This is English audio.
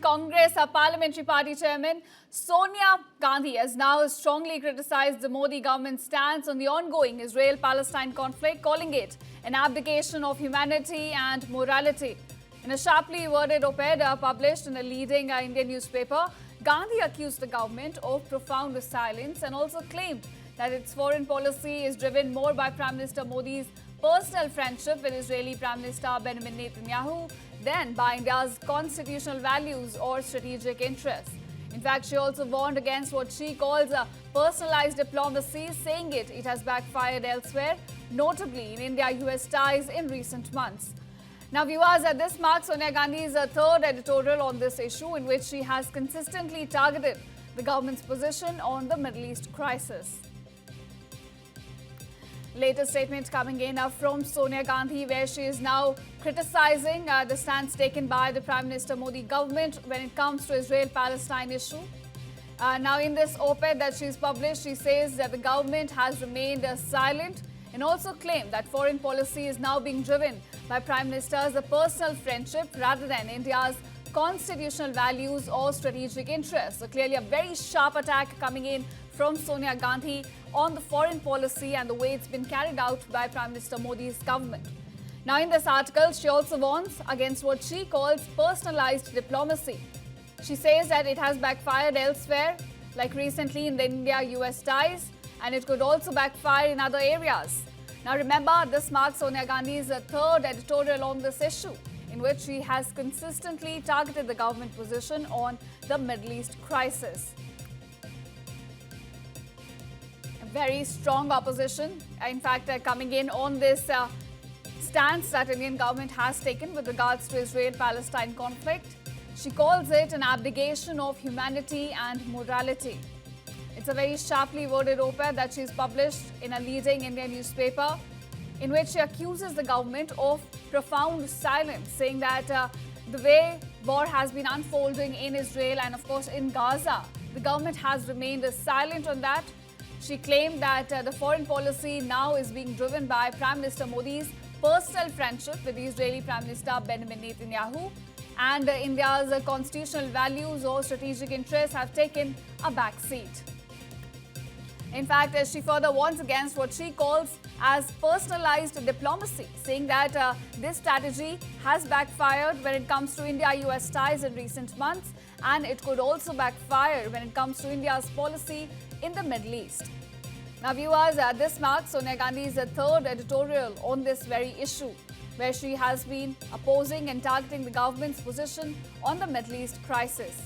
Congress Parliamentary Party Chairman Sonia Gandhi has now strongly criticized the Modi government's stance on the ongoing Israel-Palestine conflict, calling it an abdication of humanity and morality. In a sharply worded op-ed published in a leading Indian newspaper, Gandhi accused the government of profound silence and also claimed that its foreign policy is driven more by Prime Minister Modi's personal friendship with Israeli Prime Minister Benjamin Netanyahu than by India's constitutional values or strategic interests. In fact, she also warned against what she calls a personalized diplomacy, saying it has backfired elsewhere, notably in India-US ties in recent months. Now, viewers, this marks Sonia Gandhi's third editorial on this issue, in which she has consistently targeted the government's position on the Middle East crisis. Latest statement coming in from Sonia Gandhi, where she is now criticizing the stance taken by the Prime Minister Modi government when it comes to Israel-Palestine issue. Now, in this op-ed that she's published, she says that the government has remained silent and also claimed that foreign policy is now being driven by Prime Minister's personal friendship rather than India's constitutional values or strategic interests. So clearly a very sharp attack coming in from Sonia Gandhi on the foreign policy and the way it's been carried out by Prime Minister Modi's government. Now, in this article, she also warns against what she calls personalized diplomacy. She says that it has backfired elsewhere, like recently in the India-US ties, and it could also backfire in other areas. Now, remember, this marks Sonia Gandhi's third editorial on this issue, in which she has consistently targeted the government position on the Middle East crisis. A very strong opposition, in fact, coming in on this stance that Indian government has taken with regards to Israel-Palestine conflict. She calls it an abdication of humanity and morality. It's a very sharply worded op-ed that she's published in a leading Indian newspaper, in which she accuses the government of profound silence, saying that the way war has been unfolding in Israel and, of course, in Gaza, the government has remained silent on that. She claimed that the foreign policy now is being driven by Prime Minister Modi's personal friendship with the Israeli Prime Minister Benjamin Netanyahu, and India's constitutional values or strategic interests have taken a back seat. In fact, she further warns against what she calls as personalized diplomacy, saying that this strategy has backfired when it comes to India-US ties in recent months, and it could also backfire when it comes to India's policy in the Middle East. Now, viewers, this marks Sonia Gandhi's third editorial on this very issue, where she has been opposing and targeting the government's position on the Middle East crisis.